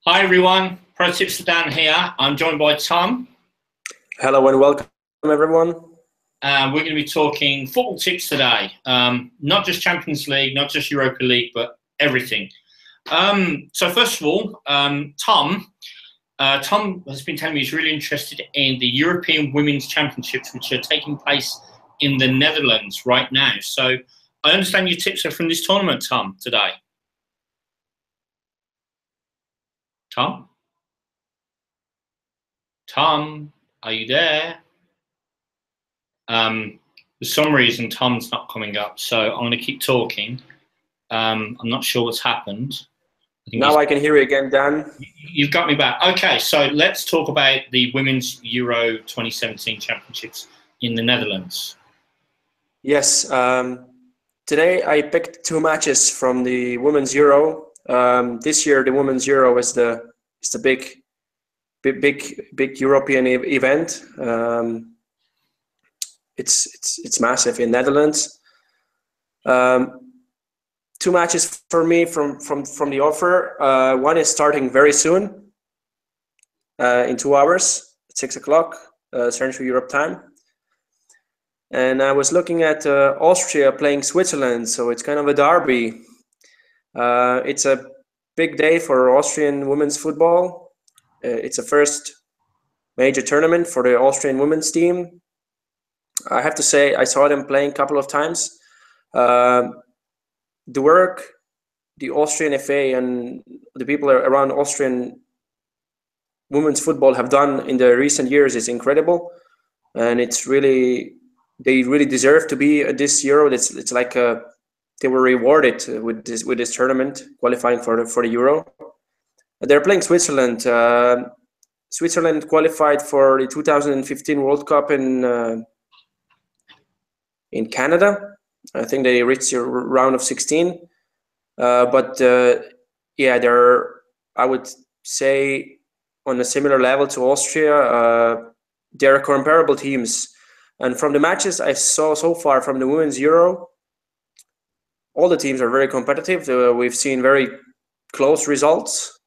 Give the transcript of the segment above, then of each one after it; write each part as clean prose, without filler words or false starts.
Hi everyone, ProTipster Dan here. I'm joined by Tom. Hello and welcome, everyone. We're going to be talking football tips today. Not just Champions League, not just Europa League, but everything. So first of all, Tom has been telling me he's really interested in the European Women's Championships, which are taking place in the Netherlands right now. So I understand your tips are from this tournament, Tom, today. Tom? Tom, are you there? For some reason, Tom's not coming up, so I'm going to keep talking. I'm not sure what's happened. Now I can hear you again, Dan. You've got me back. Okay, so let's talk about the Women's Euro 2017 Championships in the Netherlands. Yes, today I picked two matches from the Women's Euro. This year, the Women's Euro is the big European event. It's massive in Netherlands. Two matches for me from the offer. One is starting very soon, in 2 hours, at 6 o'clock Central Europe time. And I was looking at Austria playing Switzerland, so it's kind of a derby. It's a big day for Austrian women's football. It's a first major tournament for the Austrian women's team. I have to say, I saw them playing a couple of times. The work the Austrian FA and the people around Austrian women's football have done in the recent years is incredible, and they really deserve to be at this Euro. It's like they were rewarded with this tournament, qualifying for the Euro. They're playing Switzerland. Switzerland qualified for the 2015 World Cup in Canada. I think they reached the round of 16. Yeah, they're, I would say, on a similar level to Austria. They're comparable teams. And from the matches I saw so far from the Women's Euro, all the teams are very competitive. We've seen very close results.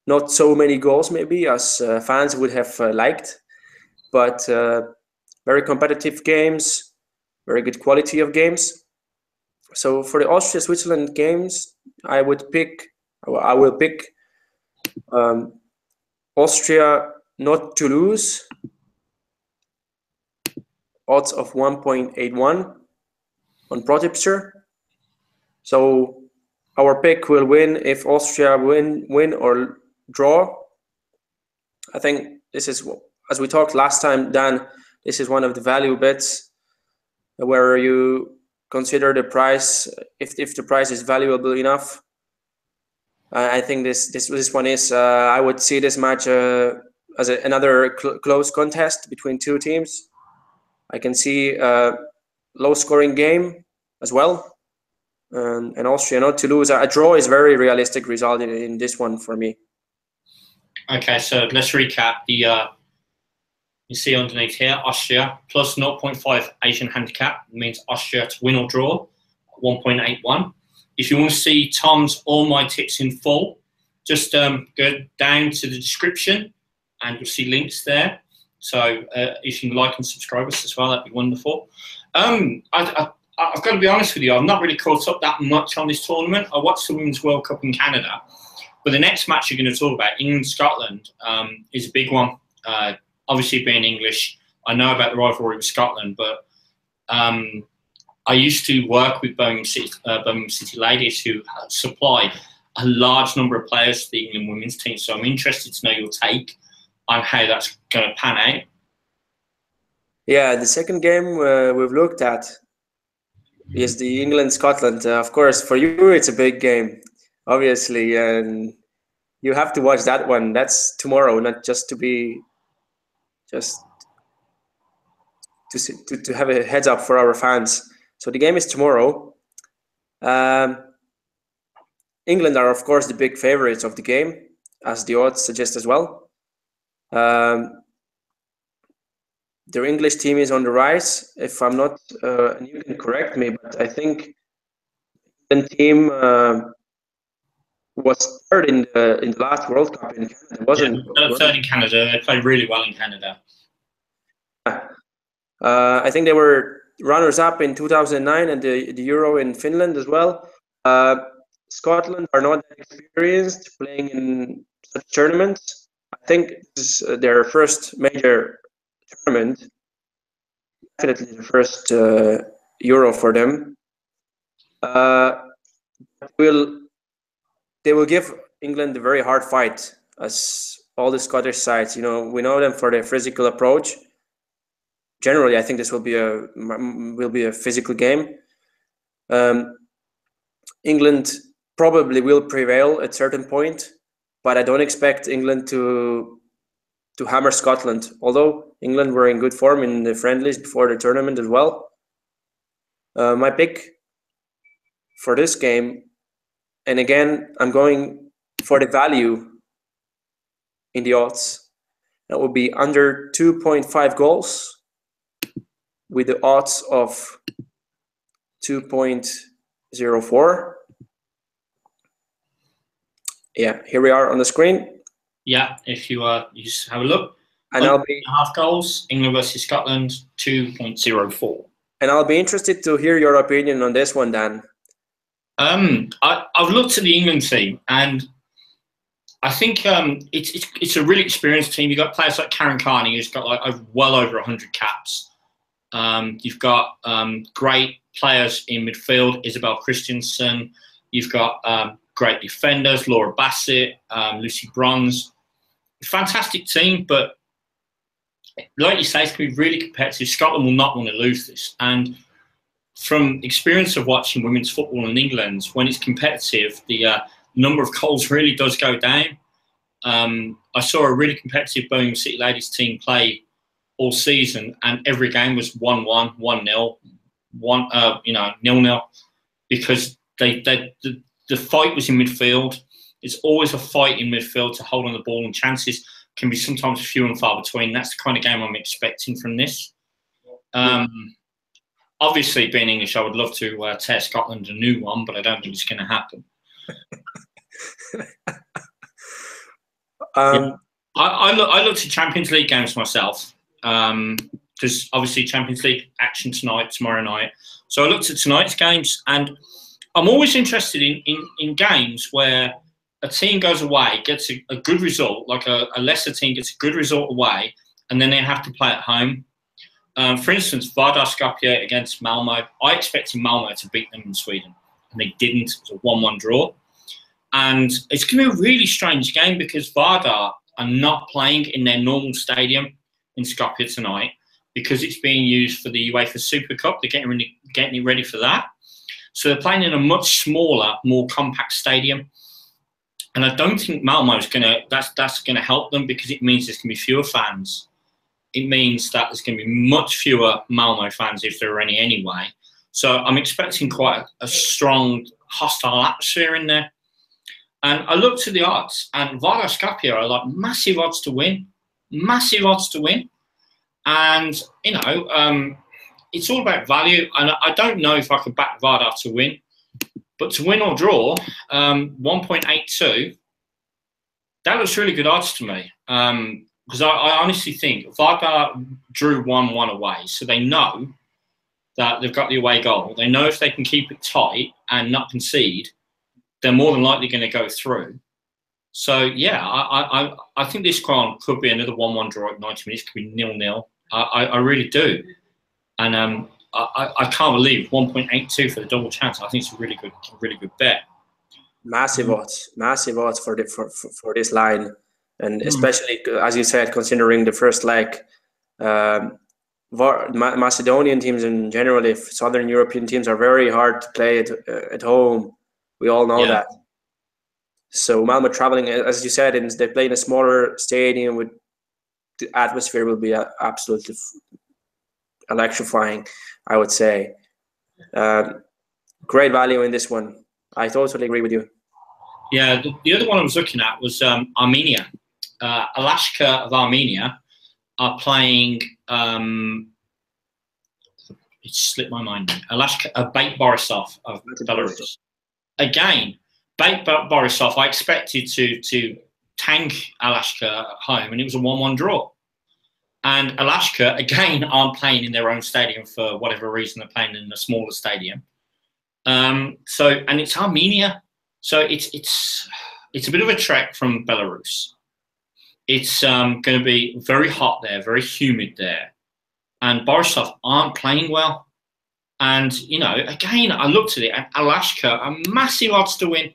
Not so many goals, maybe, as fans would have liked. But very competitive games, very good quality of games. So for the Austria-Switzerland games, I will pick Austria not to lose, odds of 1.81 on ProTipster. So our pick will win if Austria win or draw. I think this is, as we talked last time, Dan, this is one of the value bets where you consider the price, if the price is valuable enough. I think this one is. I would see this match as another close contest between two teams. I can see a low-scoring game as well, and Austria not to lose. A draw is very realistic result in this one for me. Okay, so let's recap. You see underneath here, Austria plus 0.5 Asian handicap means Austria to win or draw, 1.81. If you want to see Tom's all my tips in full, just go down to the description and you'll see links there. So if you can like and subscribe us as well, that'd be wonderful. I've got to be honest with you, I'm not really caught up that much on this tournament. I watched the Women's World Cup in Canada, but the next match you're going to talk about, England-Scotland, is a big one. Obviously, being English, I know about the rivalry with Scotland, but I used to work with Birmingham City ladies who supplied a large number of players to the England women's team. So I'm interested to know your take on how that's going to pan out. Yeah, the second game we've looked at is the England-Scotland. Of course, for you, it's a big game, obviously, and you have to watch that one. That's tomorrow, not just to have a heads up for our fans. So the game is tomorrow. England are, of course, the big favorites of the game, as the odds suggest as well. Their English team is on the rise. If I'm not, and you can correct me, but I think the team was third in the last World Cup in Canada, wasn't? Third in Canada. They played really well in Canada. I think they were runners-up in 2009 and the Euro in Finland as well. Scotland are not that experienced playing in such tournaments. I think this is their first major tournament. Definitely the first Euro for them. They will give England a very hard fight, as all the Scottish sides. You know, we know them for their physical approach. Generally, I think this will be a physical game. England probably will prevail at certain point, but I don't expect England to hammer Scotland. Although England were in good form in the friendlies before the tournament as well. My pick for this game, and again, I'm going for the value in the odds. That would be under 2.5 goals with the odds of 2.04. Yeah, here we are on the screen. Yeah, if you just have a look. And I'll be half goals, England versus Scotland, 2.04. And I'll be interested to hear your opinion on this one, Dan. I've looked at the England team, and I think it's a really experienced team. You've got players like Karen Carney, who's got like well over 100 caps. You've got great players in midfield, Isabel Christensen. You've got great defenders, Laura Bassett, Lucy Bronze. Fantastic team, but like you say, it's going to be really competitive. Scotland will not want to lose this. And from experience of watching women's football in England, when it's competitive, the number of goals really does go down. I saw a really competitive Birmingham City ladies team play all season, and every game was 1-1, 1-0, 0-0, because the fight was in midfield. It's always a fight in midfield to hold on the ball, and chances can be sometimes few and far between. That's the kind of game I'm expecting from this. Obviously, being English, I would love to tear Scotland a new one, but I don't think it's going to happen. I looked at Champions League games myself, because obviously Champions League action tonight, tomorrow night. So I looked at tonight's games, and I'm always interested in games where a team goes away, gets a good result, like a lesser team gets a good result away, and then they have to play at home. For instance, Vardar Skopje against Malmo. I expected Malmo to beat them in Sweden, and they didn't. It was a 1-1 draw. And it's going to be a really strange game because Vardar are not playing in their normal stadium in Skopje tonight because it's being used for the UEFA Super Cup. They're getting it ready for that. So they're playing in a much smaller, more compact stadium. And I don't think Malmo's that's going to help them, because it means there's going to be fewer fans. It means that there's going to be much fewer Malmo fans, if there are any anyway. So I'm expecting quite a strong, hostile atmosphere in there. And I looked at the odds, and Vardar Skopje are like massive odds to win. Massive odds to win. And, you know, it's all about value. And I don't know if I could back Vardar to win. But to win or draw, 1.82, that looks really good odds to me. Because I honestly think Vardar drew 1-1 away. So they know that they've got the away goal. They know if they can keep it tight and not concede, they're more than likely going to go through. So, yeah, I think this one could be another 1-1 draw at 90 minutes. It could be 0-0. I really do. And I can't believe 1.82 for the double chance. I think it's a really good bet. Massive odds for this line, and especially, as you said, considering the first leg. Macedonian teams in general, if Southern European teams, are very hard to play at home. We all know that. So Malmo traveling, as you said, and they play in a smaller stadium, with the atmosphere will be absolutely electrifying, I would say. Great value in this one. I totally agree with you. Yeah, the other one I was looking at was Armenia. Alashka of Armenia are playing. It slipped my mind. Alashka, Bate Borisov of Belarus. Again, Bate Borisov, I expected to tank Alashka at home, and it was a 1-1 draw. And Alashka, again, aren't playing in their own stadium for whatever reason. They're playing in a smaller stadium. And it's Armenia, so it's a bit of a trek from Belarus. It's going to be very hot there, very humid there, and Borisov aren't playing well. And again, I looked at it, and Alashka are massive odds to win,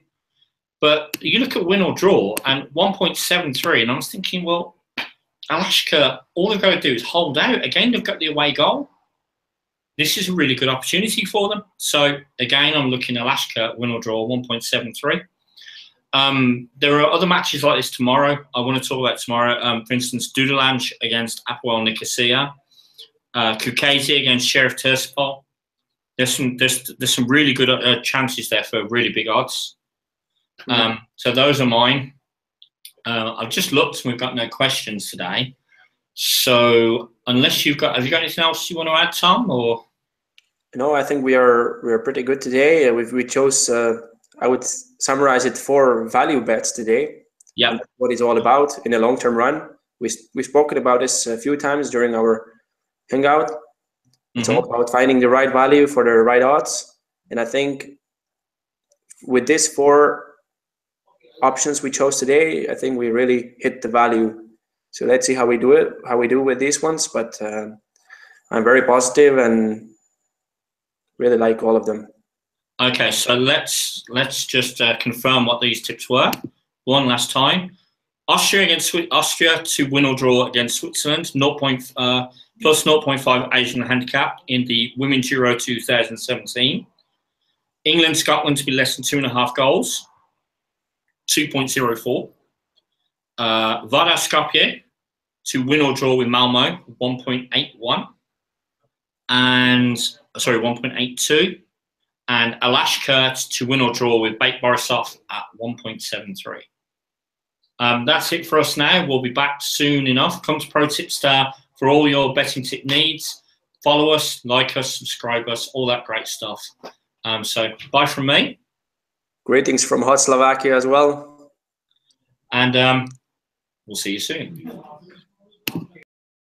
but you look at win or draw and 1.73, and I was thinking, well, Alashka, all they've got to do is hold out. Again, they've got the away goal. This is a really good opportunity for them. So again, I'm looking at Alashka, win or draw, 1.73. There are other matches like this tomorrow. I want to talk about tomorrow. For instance, Dudelange against Apoel Nicosia, Kukasi against Sheriff Tiraspol. There's some really good chances there for really big odds. So those are mine. I've just looked and we've got no questions today. So unless have you got anything else you want to add, Tom? Or no, I think we are pretty good today. We chose. I would summarize it 4 value bets today. Yeah. What it's all about in a long-term run. We've spoken about this a few times during our hangout. It's all about finding the right value for the right odds. And I think with these 4 options we chose today, I think we really hit the value. So let's see how we do with these ones. But I'm very positive and really like all of them. Okay, so let's just confirm what these tips were one last time. Austria against Austria to win or draw against Switzerland, plus 0.5 Asian handicap in the Women's Euro 2017. England, Scotland to be less than 2.5 goals, 2.04. Vardar Skopje to win or draw with Malmo, 1.81. And, sorry, 1.82. And Alashka to win or draw with Bate Borisov at 1.73. That's it for us now. We'll be back soon enough. Come to ProTipster for all your betting tip needs. Follow us, like us, subscribe us, all that great stuff. So bye from me. Greetings from hot Slovakia as well. And we'll see you soon.